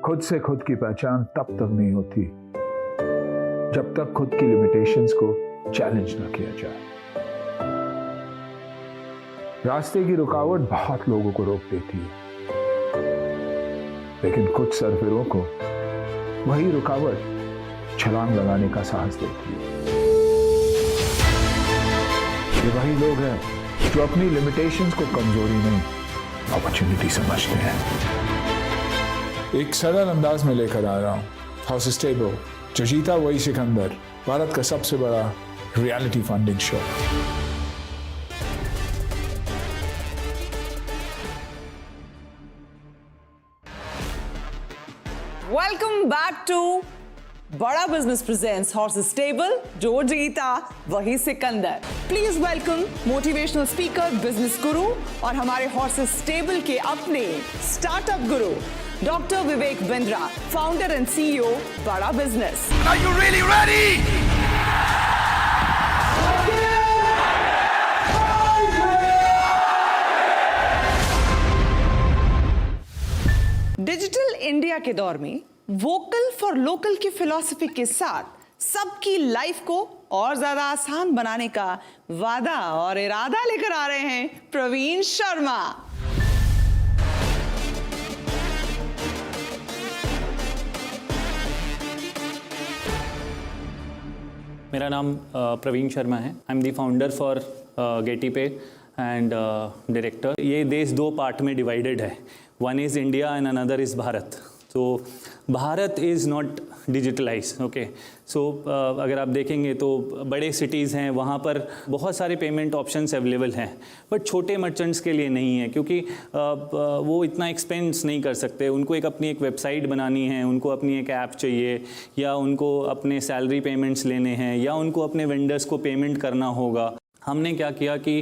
खुद से खुद की पहचान तब तक नहीं होती जब तक खुद की लिमिटेशंस को चैलेंज ना किया जाए। रास्ते की रुकावट बहुत लोगों को रोक देती है, लेकिन कुछ सरफिरों को वही रुकावट छलांग लगाने का साहस देती है। ये वही लोग हैं जो अपनी लिमिटेशंस को कमजोरी नहीं, अपॉर्चुनिटी समझते हैं। एक सरल अंदाज में लेकर आ रहा हूं हाउस स्टेबल, जो जीता वही सिकंदर, भारत का सबसे बड़ा reality funding show. Welcome back to Bada business presents horse stable, जो जीता वही सिकंदर। Please welcome motivational speaker, business guru और हमारे हॉर्स स्टेबल के अपने startup guru doctor Vivek Bindra, founder and CEO Bada business. Are you really ready? Digital India के दौर में वोकल फॉर लोकल की फिलॉसफी के साथ सबकी लाइफ को और ज्यादा आसान बनाने का वादा और इरादा लेकर आ रहे हैं प्रवीण शर्मा। मेरा नाम प्रवीण शर्मा है। I am the founder for GetePay and director. ये देश दो पार्ट में डिवाइडेड है, one is India and another is Bharat. तो Bharat is not digitalize, okay. So अगर आप देखेंगे तो बड़े सिटीज़ हैं, वहाँ पर बहुत सारे पेमेंट ऑप्शंस अवेलेबल हैं, बट छोटे मर्चेंट्स के लिए नहीं है, क्योंकि वो इतना एक्सपेंस नहीं कर सकते। उनको अपनी एक वेबसाइट बनानी है, उनको अपनी एक ऐप चाहिए, या उनको अपने सैलरी पेमेंट्स लेने हैं, या उनको अपने वेंडर्स को पेमेंट करना होगा। हमने क्या किया कि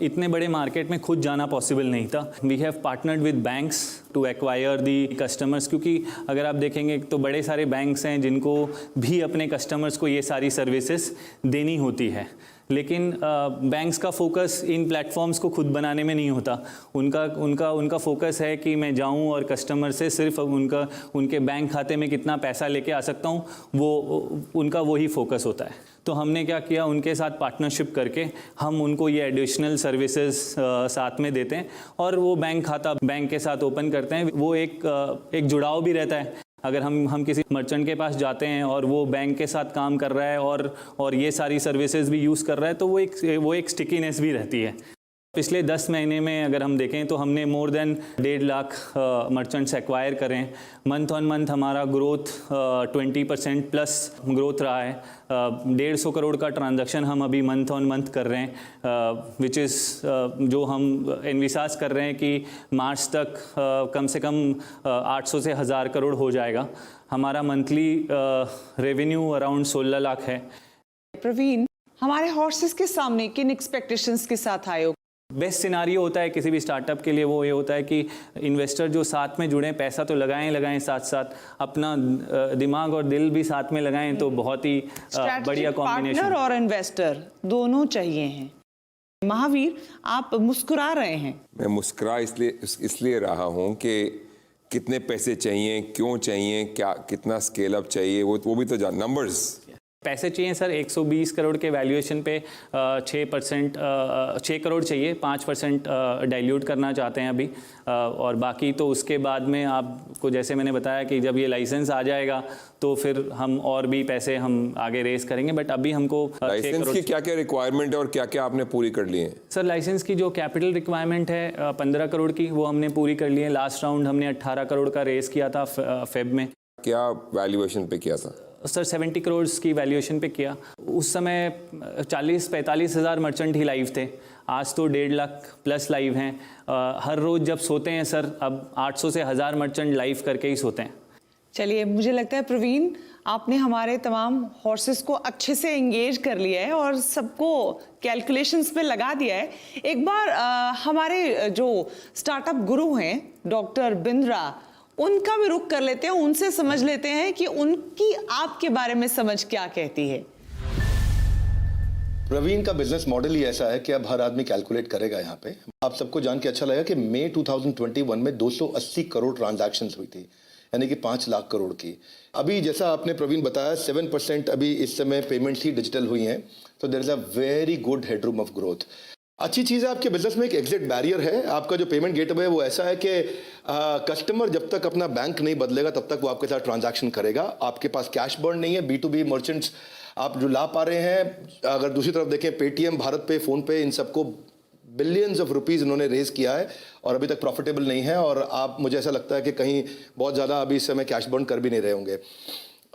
इतने बड़े मार्केट में खुद जाना पॉसिबल नहीं था। We have partnered with banks to acquire the customers, क्योंकि अगर आप देखेंगे तो बड़े सारे बैंक्स हैं जिनको भी अपने कस्टमर्स को ये सारी सर्विसेज देनी होती है, लेकिन बैंक्स का फोकस इन प्लेटफॉर्म्स को खुद बनाने में नहीं होता। उनका फोकस है कि मैं जाऊं और कस्टमर से सिर्फ उनके बैंक खाते में कितना पैसा लेके आ सकता हूं, वो उनका वही फोकस होता है। तो हमने क्या किया, उनके साथ पार्टनरशिप करके हम उनको ये एडिशनल सर्विसेज साथ में देते हैं, और वो बैंक खाता बैंक के साथ ओपन करते हैं। वो एक जुड़ाव भी रहता है। अगर हम किसी मर्चेंट के पास जाते हैं और वो बैंक के साथ काम कर रहा है और ये सारी सर्विसेज भी यूज़ कर रहा है, तो वो एक स्टिकीनेस भी रहती है। पिछले 10 महीने में अगर हम देखें तो हमने more than 1.5 lakh merchants acquire करें। मंथ ऑन मंथ हमारा ग्रोथ 20% प्लस ग्रोथ रहा है। 150 करोड़ का ट्रांजैक्शन हम अभी मंथ ऑन मंथ कर रहे हैं, विच इज़ जो हम एनविसाज कर रहे हैं कि मार्च तक कम से कम 800 से 1000 करोड़ हो जाएगा। हमारा मंथली रेवेन्यू अराउंड 16 लाख है। प्रवीण, हमारे हॉर्सेस के सामने किन एक्सपेक्टेशंस के साथ आए हो? बेस्ट सिनारियो होता है किसी भी स्टार्टअप के लिए, वो ये होता है कि इन्वेस्टर जो साथ में जुड़े, पैसा तो लगाएं साथ साथ अपना दिमाग और दिल भी साथ में लगाएं, तो बहुत ही बढ़िया कॉम्बिनेशन। पार्टनर और इन्वेस्टर दोनों चाहिए हैं। महावीर, आप मुस्कुरा रहे हैं। मैं मुस्कुरा इसलिए रहा हूं कि कितने पैसे चाहिए, क्यों चाहिए, क्या कितना स्केल अप चाहिए, वो भी तो जान नंबर्स। पैसे चाहिए सर, 120 करोड़ के वैल्यूएशन पे 6 करोड़ चाहिए, 5% डाइल्यूट करना चाहते हैं अभी, और बाकी तो उसके बाद में आपको जैसे मैंने बताया कि जब ये लाइसेंस आ जाएगा तो फिर हम और भी पैसे हम आगे रेस करेंगे, बट अभी हमको लाइसेंस की क्या क्या रिक्वायरमेंट है और क्या क्या आपने पूरी कर ली है? सर लाइसेंस की जो कैपिटल रिक्वायरमेंट है 15 करोड़ की, वो हमने पूरी कर ली है। लास्ट राउंड हमने 18 करोड़ का रेस किया था फेब में। क्या वैल्यूएशन पे किया था? सर 70 करोड़ की वैल्यूएशन पे किया। उस समय 40-45 हज़ार मर्चेंट ही लाइव थे, आज तो 1.5 लाख प्लस लाइव हैं। हर रोज़ जब सोते हैं सर, अब 800 से 1000 मर्चेंट लाइव करके ही सोते हैं। चलिए, मुझे लगता है प्रवीण, आपने हमारे तमाम हॉर्सेस को अच्छे से एंगेज कर लिया है और सबको कैलकुलेशंस पे लगा दिया है। एक बार हमारे जो स्टार्टअप गुरु हैं डॉक्टर बिंद्रा, उनका भी रुख कर लेते हैं, उनसे समझ लेते हैं कि उनकी आपके बारे में समझ क्या कहती है। प्रवीण का बिजनेस मॉडल ही ऐसा है कि अब हर आदमी कैलकुलेट करेगा। यहाँ पे आप सबको जान के अच्छा लगा कि मई 2021 में 280 करोड़ ट्रांजैक्शंस हुई थी। यानी कि 5 लाख करोड़ की। अभी जैसा आपने प्रवीण बताया 7% अभी इस समय पेमेंट ही डिजिटल हुई हैं, तो there is a very good headroom of growth. अच्छी चीज़ है आपके बिजनेस में एक एग्जिट बैरियर है। आपका जो पेमेंट गेटवे है वो ऐसा है कि कस्टमर जब तक अपना बैंक नहीं बदलेगा तब तक वो आपके साथ ट्रांजैक्शन करेगा। आपके पास कैश बर्न नहीं है। B2B मर्चेंट्स आप जो ला पा रहे हैं, अगर दूसरी तरफ देखें पेटीएम, भारत पे, फ़ोन पे, इन सबको बिलियंस ऑफ रुपीज़ इन्होंने रेज किया है और अभी तक प्रॉफिटेबल नहीं है। और आप, मुझे ऐसा लगता है कि कहीं बहुत ज़्यादा अभी इस समय कैश बर्न कर भी नहीं रहे होंगे।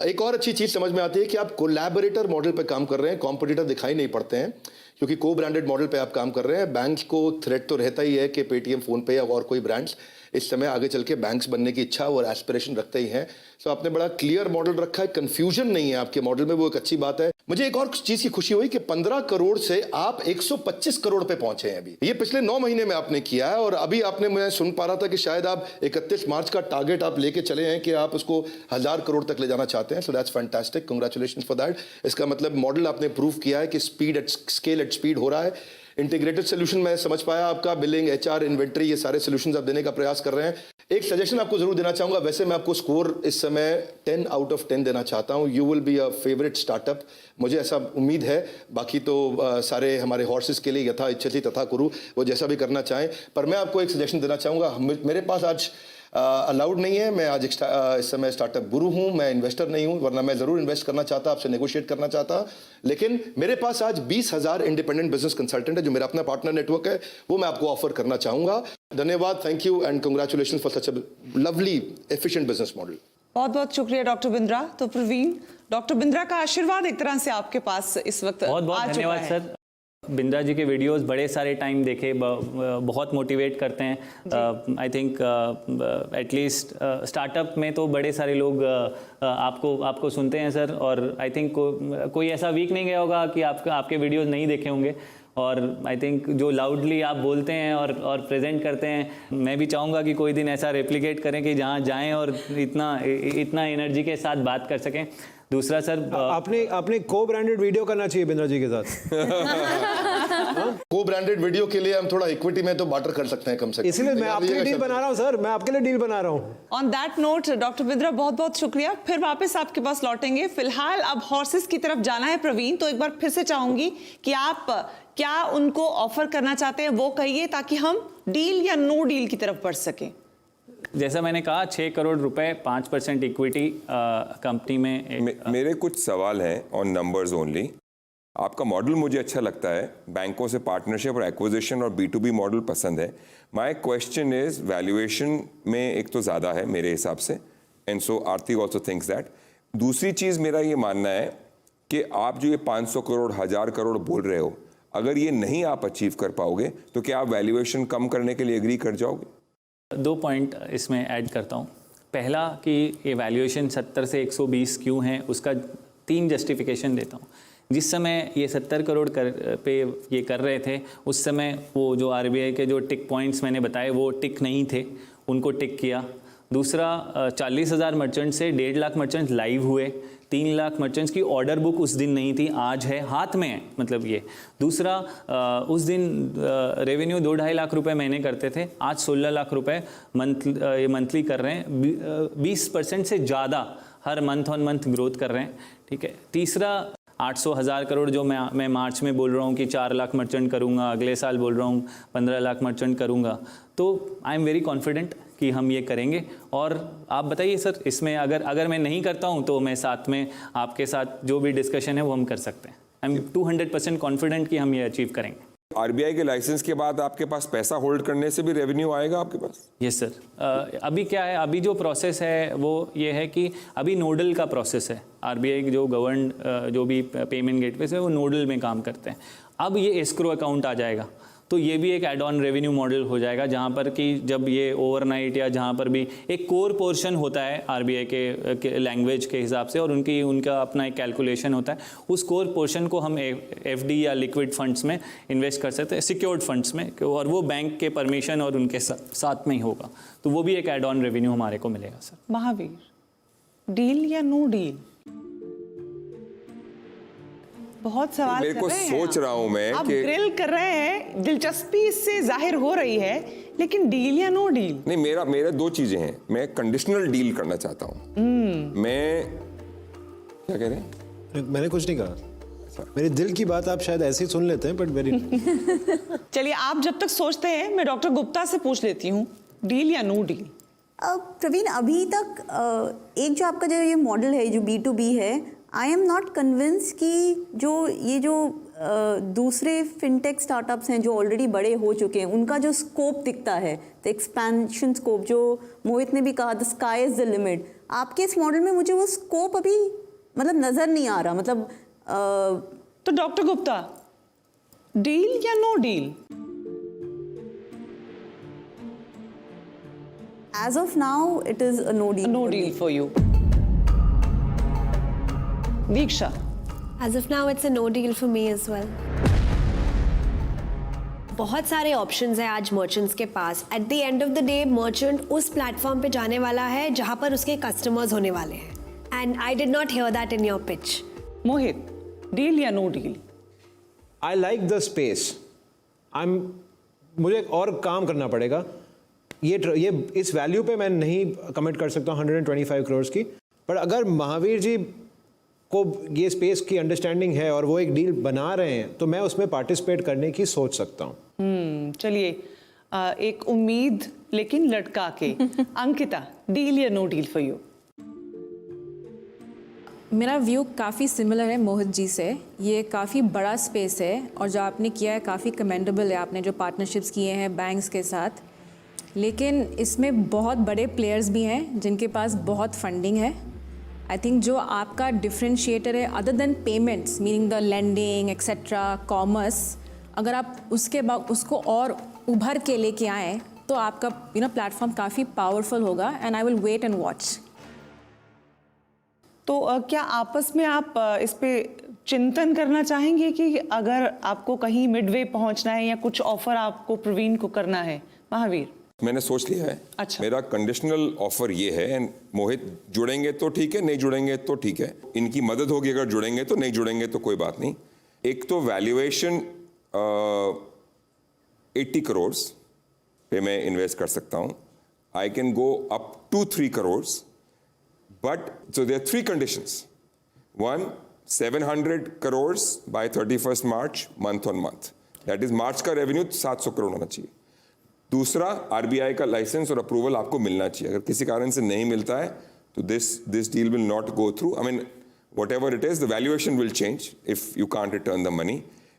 एक और अच्छी चीज़ समझ में आती है कि आप कोलैबोरेटर मॉडल पे काम कर रहे हैं, कॉम्पिटिटर दिखाई नहीं पड़ते हैं क्योंकि को ब्रांडेड मॉडल पे आप काम कर रहे हैं। बैंक को थ्रेट तो रहता ही है कि पेटीएम, फ़ोन पे या और कोई ब्रांड्स इस समय आगे चल के बैंक्स बनने की इच्छा और एस्पिरेशन रखते ही हैं। सो आपने बड़ा क्लियर मॉडल रखा है, कन्फ्यूजन नहीं है आपके मॉडल में, वो एक अच्छी बात है। मुझे एक और चीज़ की खुशी हुई कि 15 करोड़ से आप 125 करोड़ पे पहुंचे हैं अभी। ये पिछले 9 महीने में आपने किया है और अभी आपने, मैं सुन पा रहा था कि शायद आप 31 मार्च का टारगेट आप लेके चले हैं कि आप उसको 1000 करोड़ तक ले जाना चाहते हैं। So that's fantastic, congratulation for that. इसका मतलब मॉडल आपने प्रूव किया है कि speed at scale at speed हो रहा है। इंटीग्रेटेड सोल्यूशन मैं समझ पाया आपका, बिलिंग, HR, इन्वेंट्री, ये सारे सोल्यूशंस आप देने का प्रयास कर रहे हैं। एक सजेशन आपको जरूर देना चाहूंगा, वैसे मैं आपको स्कोर इस समय 10 आउट ऑफ 10 देना चाहता हूं। You will be a favourite startup, मुझे ऐसा उम्मीद है। बाकी तो सारे हमारे हॉर्सेस के लिए यथा इच्छति तथा कुरु, वो जैसा भी करना चाहें। पर मैं आपको एक सजेशन देना चाहूँगा, मेरे पास आज अलाउड नहीं है, मैं आज इस समय स्टार्टअप गुरु हूं, मैं इन्वेस्टर नहीं हूं, वरना मैं जरूर इन्वेस्ट करना चाहता, आपसे नेगोशिएट करना चाहता। लेकिन मेरे पास आज 20,000 इंडिपेंडेंट बिजनेस कंसल्टेंट है, जो मेरा अपना पार्टनर नेटवर्क है, वो मैं आपको ऑफर करना चाहूंगा। धन्यवाद, thank you and congratulation for such a lovely efficient business model. बहुत बहुत शुक्रिया डॉक्टर बिंद्रा। तो प्रवीण, डॉक्टर बिंद्रा का आशीर्वाद एक तरह से आपके पास इस वक्त बहुत बहुत धन्यवाद सर। बिंद्रा जी के वीडियोस बड़े सारे टाइम देखे, बहुत मोटिवेट करते हैं। आई थिंक एटलीस्ट स्टार्टअप में तो बड़े सारे लोग आपको सुनते हैं सर, और आई थिंक कोई ऐसा वीक नहीं गया होगा कि आपके वीडियोस नहीं देखे होंगे। और आई थिंक जो लाउडली आप बोलते हैं और प्रेजेंट करते हैं, मैं भी चाहूँगा कि कोई दिन ऐसा रेप्लिकेट करें कि जहाँ जाएं और इतना एनर्जी के साथ बात कर सकें। दूसरा सर, आपने को ब्रांडेड वीडियो करना चाहिए बिंद्रा जी के साथ। को ब्रांडेड वीडियो के लिए हम थोड़ा इक्विटी में तो बार्टर कर सकते हैं कम से कम। इसीलिए मैं आपके लिए डील बना रहा हूँ सर, मैं आपके लिए डील बना रहा हूँ। On that note doctor Bindra, बहुत बहुत शुक्रिया। फिर वापस आपके पास लौटेंगे। फिलहाल अब हॉर्सेस की तरफ जाना है प्रवीण, तो एक बार फिर से चाहूंगी कि आप क्या उनको ऑफर करना चाहते हैं वो कहिए, ताकि हम डील या नो डील की तरफ बढ़ सकें। जैसा मैंने कहा, 6 करोड़ रुपए, 5% इक्विटी कंपनी में। मेरे कुछ सवाल हैं ऑन नंबर्स ओनली। आपका मॉडल मुझे अच्छा लगता है, बैंकों से पार्टनरशिप और एक्विजिशन और B2B मॉडल पसंद है। माय क्वेश्चन इज, वैल्यूएशन में एक तो ज़्यादा है मेरे हिसाब से, एंड सो आर्थिक ऑल्सो थिंक्स दैट। दूसरी चीज़ मेरा ये मानना है कि आप जो ये 500 करोड़, 1000 करोड़ बोल रहे हो, अगर ये नहीं आप अचीव कर पाओगे तो क्या आप वैल्यूएशन कम करने के लिए एग्री कर जाओगे? 2 पॉइंट इसमें ऐड करता हूँ। पहला कि ये वैल्यूएशन 70 से 120 क्यों है, उसका 3 जस्टिफिकेशन देता हूँ। जिस समय ये 70 करोड़ पे ये कर रहे थे, उस समय वो जो RBI के जो टिक पॉइंट्स मैंने बताए वो टिक नहीं थे, उनको टिक किया। दूसरा, 40,000 मर्चेंट से 1.5 लाख मर्चेंट्स लाइव हुए। 3 लाख मर्चेंट्स की ऑर्डर बुक उस दिन नहीं थी, आज है, हाथ में है, मतलब ये। दूसरा, उस दिन रेवेन्यू 2-2.5 लाख रुपए महीने करते थे, आज 16 लाख रुपए मंथली कर रहे हैं। 20% से ज़्यादा हर मंथ ऑन मंथ ग्रोथ कर रहे हैं, ठीक है। तीसरा, 800,000 करोड़ जो मैं मार्च में बोल रहा हूँ कि 4 लाख मर्चेंट करूँगा, अगले साल बोल रहा हूँ 15 लाख मर्चेंट करूँगा, तो आई एम वेरी कॉन्फिडेंट कि हम ये करेंगे। और आप बताइए सर, इसमें अगर मैं नहीं करता हूँ तो मैं साथ में आपके साथ जो भी डिस्कशन है वो हम कर सकते हैं। आई एम 200% कॉन्फिडेंट कि हम ये अचीव करेंगे। RBI के लाइसेंस के बाद आपके पास पैसा होल्ड करने से भी रेवेन्यू आएगा आपके पास? Yes sir. अभी क्या है, अभी जो प्रोसेस है वो ये है कि अभी नोडल का प्रोसेस है। RBI जो गवर्न जो भी पेमेंट गेटवेज है वो नोडल में काम करते हैं। अब ये एस्क्रो अकाउंट आ जाएगा, तो ये भी एक एड ऑन रेवेन्यू मॉडल हो जाएगा, जहाँ पर कि जब ये ओवरनाइट या जहाँ पर भी एक कोर पोर्शन होता है RBI के लैंग्वेज के हिसाब से, और उनका अपना एक कैलकुलेशन होता है, उस कोर पोर्शन को हम FD या लिक्विड फंड्स में इन्वेस्ट कर सकते हैं, सिक्योर्ड फंड्स में, और वो बैंक के परमिशन और उनके साथ में ही होगा। तो वो भी एक एड ऑन रेवेन्यू हमारे को मिलेगा सर। महावीर, डील या नो डील? बहुत सवाल मेरे कर को रहे हैं सोच आप। रहा हूं मैं आप कि ग्रिल कर रहे हैं, दिलचस्पी इससे जाहिर हो रही है, लेकिन डील या नो डील? नहीं, मेरा दो चीजें हैं। मैं कंडीशनल डील करना चाहता हूं। मैं क्या कह रहे हैं? मैंने कुछ नहीं कहा, मेरे दिल की बात आप शायद ऐसे ही सुन लेते हैं, बट वेरी चलिए, आप जब तक सोचते हैं, मैं डॉक्टर गुप्ता से पूछ लेती हूँ, डील या नो डील? प्रवीण, अभी तक एक जो आपका जो ये मॉडल है जो B2B है, आई एम नॉट कन्विंस कि जो दूसरे फिनटेक स्टार्टअप्स हैं जो ऑलरेडी बड़े हो चुके हैं, उनका जो स्कोप दिखता है, द एक्सपेंशन स्कोप, जो मोहित ने भी कहा the sky is the limit, आपके इस मॉडल में मुझे वो स्कोप अभी मतलब नज़र नहीं आ रहा। मतलब तो डॉक्टर गुप्ता, डील या no deal? As of now, it is a no deal. No deal for you. Deeksha. As of now, it's a no deal for me as well. बहुत सारे ऑप्शंस हैं आज मर्चेंट्स के पास। At the end of the day merchant उस platform पे जाने वाला है जहाँ पर उसके कस्टमर्स होने वाले हैं। And I did not hear that in your pitch. Mohit, deal या no deal? I like the space. मुझे और काम करना पड़ेगा। ये इस वैल्यू पे मैं नहीं कमिट कर सकता 125 करोड़ की, पर अगर महावीर जी को ये स्पेस की अंडरस्टैंडिंग है और वो एक डील बना रहे हैं, तो मैं उसमें पार्टिसिपेट करने की सोच सकता हूँ। चलिए, एक उम्मीद लेकिन लटका के। अंकिता, डील या नो डील फॉर यू? मेरा व्यू काफ़ी सिमिलर है मोहित जी से। ये काफ़ी बड़ा स्पेस है और जो आपने किया है काफ़ी कमेंडेबल है, आपने जो पार्टनरशिप्स किए हैं बैंक्स के साथ, लेकिन इसमें बहुत बड़े प्लेयर्स भी हैं जिनके पास बहुत फंडिंग है। आई थिंक जो आपका डिफरेंशिएटर है other than payments, meaning the lending etcetera commerce, अगर आप उसको और उभर के लेके आएँ तो आपका प्लेटफॉर्म काफ़ी पावरफुल होगा। And I will wait and watch. तो क्या आपस में आप इस पे चिंतन करना चाहेंगे कि अगर आपको कहीं मिडवे पहुंचना है या कुछ ऑफर आपको प्रवीण को करना है? महावीर, मैंने सोच लिया है। अच्छा। मेरा कंडीशनल ऑफर ये है, एंड मोहित जुड़ेंगे तो ठीक है, नहीं जुड़ेंगे तो ठीक है, इनकी मदद होगी अगर जुड़ेंगे तो, नहीं जुड़ेंगे तो कोई बात नहीं। एक तो वैल्यूएशन 80 करोड़ पे मैं इन्वेस्ट कर सकता हूं। I can go up to 3 crore, but so there 3 conditions. 1, 700 crore by 31 March month on month, that is March का रेवेन्यू 700 करोड़ होना चाहिए। दूसरा, आरबीआई का लाइसेंस और अप्रूवल आपको मिलना चाहिए। अगर किसी कारण से नहीं मिलता है तो this deal will not go through. I mean whatever it is, the valuation will change if you can't return the money.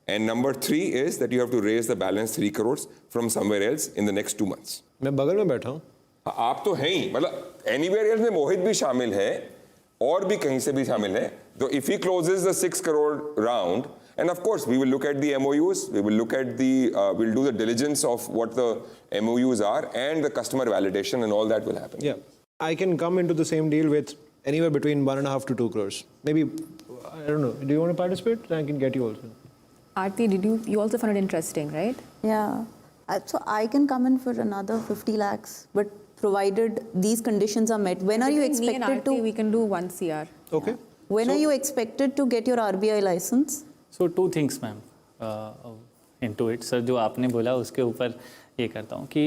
And number 3 is that you have to raise the balance 3 crores from somewhere else in the next 2 months. मैं बगल में बैठा हूँ। आप तो हैं ही, मतलब anywhere else में मोहित भी शामिल है और भी कहीं से भी शामिल है। तो if he closes the 6 crore round, and of course we will look at the MOUs, we will look at the we'll do the diligence of what the MOUs are and the customer validation and all that will happen. Yeah, I can come into the same deal with anywhere between 1.5 to 2 crores. Maybe, I don't know. Do you want to participate? I can get you also. Aarti, you also found it interesting, right? Yeah. So I can come in for another 50 lakhs, but provided these conditions are met. When are you Me and expected Aarti, to? we can do 1 CR. Okay. When are you expected to get your RBI license? So 2 things ma'am into it. Sir, जो आपने बोला उसके ऊपर ये करता हूँ कि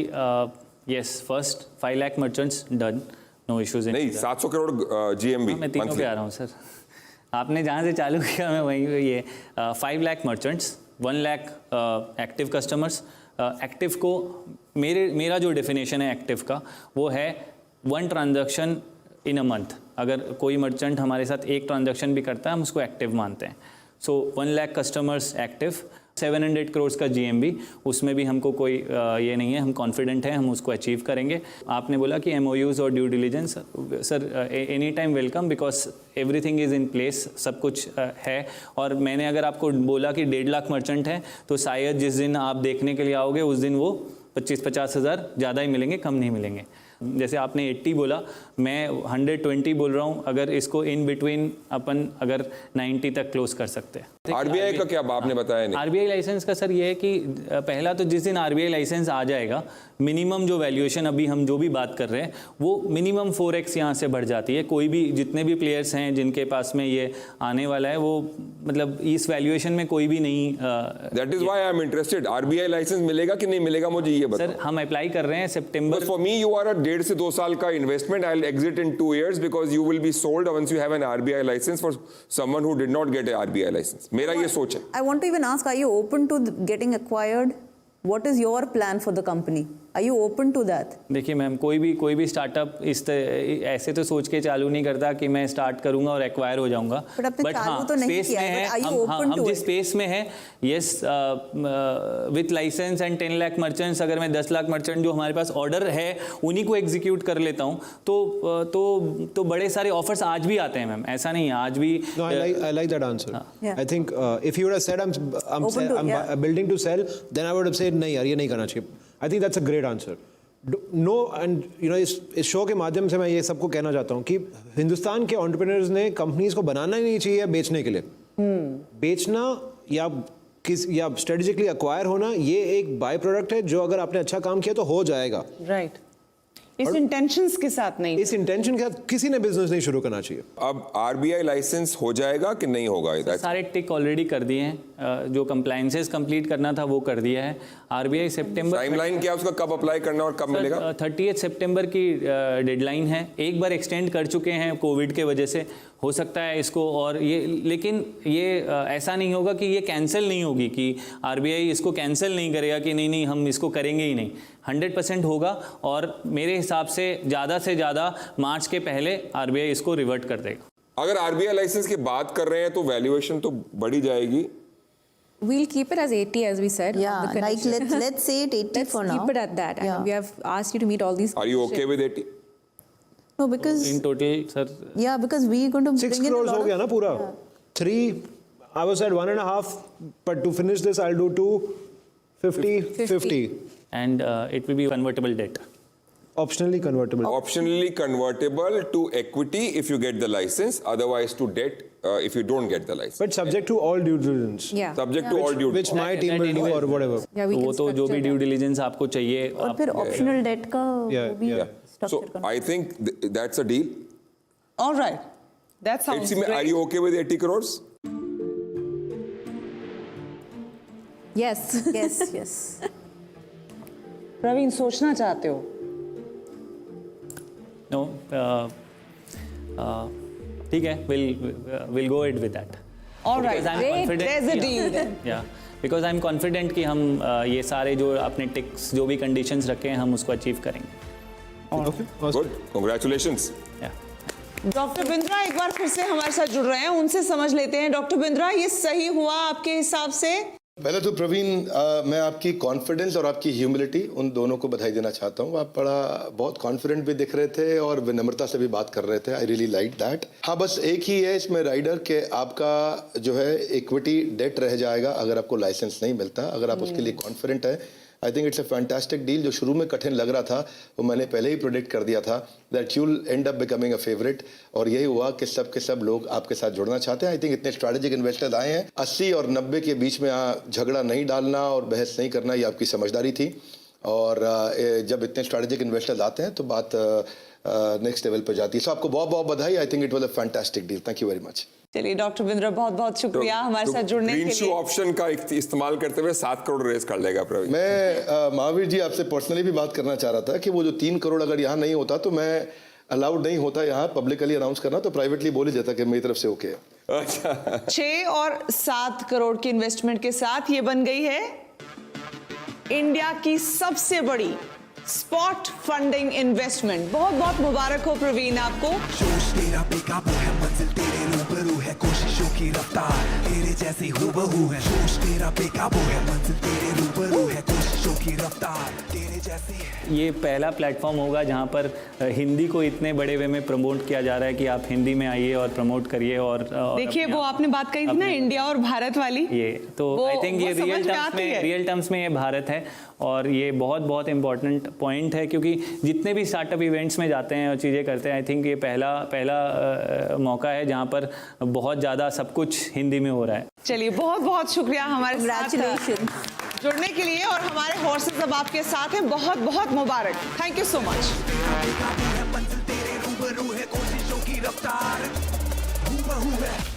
yes, first 5 lakh merchants done, no issues. नहीं, 700 करोड़ GMV। मैं तीनों पे आ रहा हूँ सर। आपने जहाँ से चालू किया मैं वहीं पे ये 5 lakh merchants, 1 lakh active customers. Active को मेरा जो डेफिनेशन है एक्टिव का वो है 1 ट्रांजैक्शन इन अ मंथ। अगर कोई मर्चेंट हमारे साथ 1 ट्रांजैक्शन भी करता है हम उसको एक्टिव मानते हैं। सो 1 लाख कस्टमर्स एक्टिव, 700 करोड़ का GMV, उसमें भी हमको कोई ये नहीं है, हम कॉन्फिडेंट हैं हम उसको अचीव करेंगे। आपने बोला कि MOUs और due diligence, sir any time welcome, because everything is in place, सब कुछ है। और मैंने अगर आपको बोला कि 1.5 लाख मर्चेंट हैं तो शायद जिस दिन आप देखने के लिए आओगे उस दिन वो 25-50 हज़ार ज़्यादा ही मिलेंगे, कम नहीं मिलेंगे। जैसे आपने 80 बोला, मैं 120 बोल रहा हूँ। अगर इसको इन बिटवीन अपन अगर 90 तक क्लोज कर सकते हैं आरबीआई का क्या आपने बताया नहीं? आरबीआई लाइसेंस का सर ये है कि पहला तो जिस दिन आरबीआई लाइसेंस आ जाएगा, मिनिमम जो वैल्यूएशन अभी हम जो भी बात कर रहे हैं वो मिनिमम 4x यहाँ से बढ़ जाती है। कोई भी जितने भी प्लेयर्स हैं जिनके पास में ये आने वाला है वो मतलब इस वैल्यूएशन में कोई भी नहीं। That is why I am interested. RBI licence मिलेगा कि नहीं मिलेगा मुझे ये बताओ। सर हम अप्लाई कर रहे हैं सितंबर। For me you are a 1.5 से 2 साल का investment. I will exit in 2 years because you will be sold once you have an RBI license for someone who did not get a RBI license. मेरा ये सोच है। I want to even ask, are you open to getting acquired? What is your plan for the company? Are you open to that? देखिए ma'am, कोई भी startup ऐसे तो सोच के चालू नहीं करता कि मैं स्टार्ट करूंगा और एक्वायर हो जाऊंगा। बट हाँ, तो स्पेस में है, हम जिस स्पेस में है, yes, with licence and 10 lakh merchants, अगर मैं 10 लाख मर्चेंट जो हमारे पास ऑर्डर है उन्हीं को एग्जीक्यूट कर लेता हूँ तो बड़े सारे ऑफर्स आज भी आते हैं मैम, ऐसा नहीं है आज भी। No, I like that answer. Yeah. I think if you would have said I'm building to sell, then I would have said नहीं यार ये नहीं करना चाहिए. I think that's a great answer. No, and you know इस show के माध्यम से मैं ये सबको कहना चाहता हूँ कि हिंदुस्तान के एंटरप्रेन्योर्स ने कंपनीज को बनाना ही नहीं चाहिए बेचने के लिए। बेचना या स्ट्रेटेजिकली एक्वायर होना ये एक बाय प्रोडक्ट है जो अगर आपने अच्छा काम किया तो हो जाएगा। राइट, इस इंटेंशंस के साथ नहीं, इस इंटेंशन के साथ किसी ने बिजनेस नहीं शुरू करना चाहिए। अब आरबीआई लाइसेंस हो जाएगा कि नहीं होगा? सारे टिक ऑलरेडी कर दिए हैं, जो कंप्लायंसेस कंप्लीट करना था वो कर दिया है। आरबीआई सितंबर, टाइमलाइन क्या उसका, कब अप्लाई करना और कब मिलेगा? 30 सितंबर की डेडलाइन है। एक बार एक्सटेंड कर चुके हैं कोविड के वजह से, हो सकता है इसको और ये, लेकिन ये ऐसा नहीं होगा कि ये कैंसिल नहीं होगी, कि आरबीआई इसको कैंसिल नहीं करेगा कि नहीं हम इसको करेंगे ही नहीं। 100% होगा और मेरे हिसाब से ज़्यादा मार्च के पहले आरबीआई इसको रिवर्ट कर देगा। अगर आरबीआई लाइसेंस की बात कर रहे हैं तो वैल्यूएशन तो बढ़ी जाएगी। We'll keep it as 80 as we said. Yeah, the like let's say it 80 Let's for now. keep it at that. Yeah. And we have asked you to meet all these. Are you okay with 80? No, because in total sir, yeah, because we going to 6 bring in a crores lot हो of- गया ना पूरा। 3, I was at 1.5, but to finish this I'll do 2, 50. and it will be convertible debt. Optionally convertible. Optionally convertible to equity if you get the license, otherwise to debt if you don't get the license. But subject to all due diligence. Yeah. Subject to all due Which my team will do or whatever. Yeah, we तो वो can तो जो भी structure due that. Diligence आपको चाहिए और फिर optional date का Yeah, वो भी yeah. So स्ट्रक्चर करना। I think that's a deal. All right, that sounds Are great. you okay with 80 crores? Yes. Yes. Praveen, सोचना चाहते हो? नो, ठीक है, we'll go ahead with that. All right, Because I'm great, confident- there's a yeah. deal then. Yeah, because I'm confident कि हम ये सारे जो अपने टिक्स जो भी कंडीशंस रखे हैं हम उसको अचीव करेंगे। Okay. awesome. Good. Congratulations. Yeah. Doctor Bindra एक बार फिर से हमारे साथ जुड़ रहे हैं, उनसे समझ लेते हैं। डॉक्टर बिंद्रा, ये सही हुआ आपके हिसाब से? पहले तो प्रवीण, मैं आपकी कॉन्फिडेंस और आपकी ह्यूमिलिटी उन दोनों को बधाई देना चाहता हूँ। आप बहुत कॉन्फिडेंट भी दिख रहे थे और विनम्रता से भी बात कर रहे थे। I really like that. हाँ, बस एक ही है इसमें राइडर के आपका जो है इक्विटी डेट रह जाएगा अगर आपको लाइसेंस नहीं मिलता। अगर आप उसके लिए कॉन्फिडेंट है, I think it's a fantastic deal. जो शुरू में कठिन लग रहा था वो मैंने पहले ही प्रोडिक्ट कर दिया था that you will and up becoming a favourite, और यही हुआ कि सब के सब लोग आपके साथ जुड़ना चाहते हैं। आई थिंक इतने स्ट्रैटेजिक इन्वेस्टर्स आए हैं। 80 और 90 के बीच में झगड़ा नहीं डालना और बहस नहीं करना, ये आपकी समझदारी थी। और जब इतने स्ट्रैटेजिक इन्वेस्टर्स आते हैं तो बात नेक्स्ट लेवल पर जाती है। सो आपको बहुत बहुत बधाई। I think it was a fantastic deal. Thank you very much. चलिए डॉक्टर बिंद्रा, बहुत बहुत शुक्रिया हमारे साथ जुड़ने के ग्रीन शू लिए। ऑप्शन का इस्तेमाल करते हुए 7 करोड़ रेस कर लेगा प्रवीण। मैं महावीर जी आपसे पर्सनली भी बात करना चाह रहा था कि वो जो 3 करोड़ अगर यहाँ नहीं होता तो मैं अलाउड नहीं होता यहाँ पब्लिकली अनाउंस करना, तो प्राइवेटली बोल ही देता कि मेरी तरफ से ओके है। अच्छा, 6 और 7 करोड़ की इन्वेस्टमेंट के साथ ये बन गई है इंडिया की सबसे बड़ी स्पॉट फंडिंग इन्वेस्टमेंट। बहुत बहुत मुबारक हो प्रवीण आपको। जोश तेरा बेकाबू है, मंजिल तेरे रूबरू है, कोशिशों की रफ्तार तेरे जैसी हूबहू है। जोश तेरा बेकाबू है, मंजिल तेरे रूबरू है, कोशिशों की रफ्तार तेरे जैसी ये पहला प्लेटफॉर्म होगा जहाँ पर हिंदी को इतने बड़े वे में प्रमोट किया जा रहा है कि आप हिंदी में आइए और प्रमोट करिए। और देखिए वो आपने बात कही थी ना इंडिया और भारत वाली, ये तो आई थिंक ये रियल टर्म्स में ये भारत है और ये बहुत बहुत इंपॉर्टेंट पॉइंट है, क्योंकि जितने भी स्टार्टअप इवेंट्स में जाते हैं और चीज़ें करते हैं, आई थिंक ये पहला मौका है जहाँ पर बहुत ज़्यादा सब कुछ हिंदी में हो रहा है। चलिए बहुत बहुत शुक्रिया हमारे साथ Congratulations. जुड़ने के लिए, और हमारे हॉर्सेस अब आपके साथ हैं। बहुत बहुत मुबारक, थैंक यू सो मच। मंजिल तेरे रूबरू है, कोशिशों की रफ्तार हूबहू है।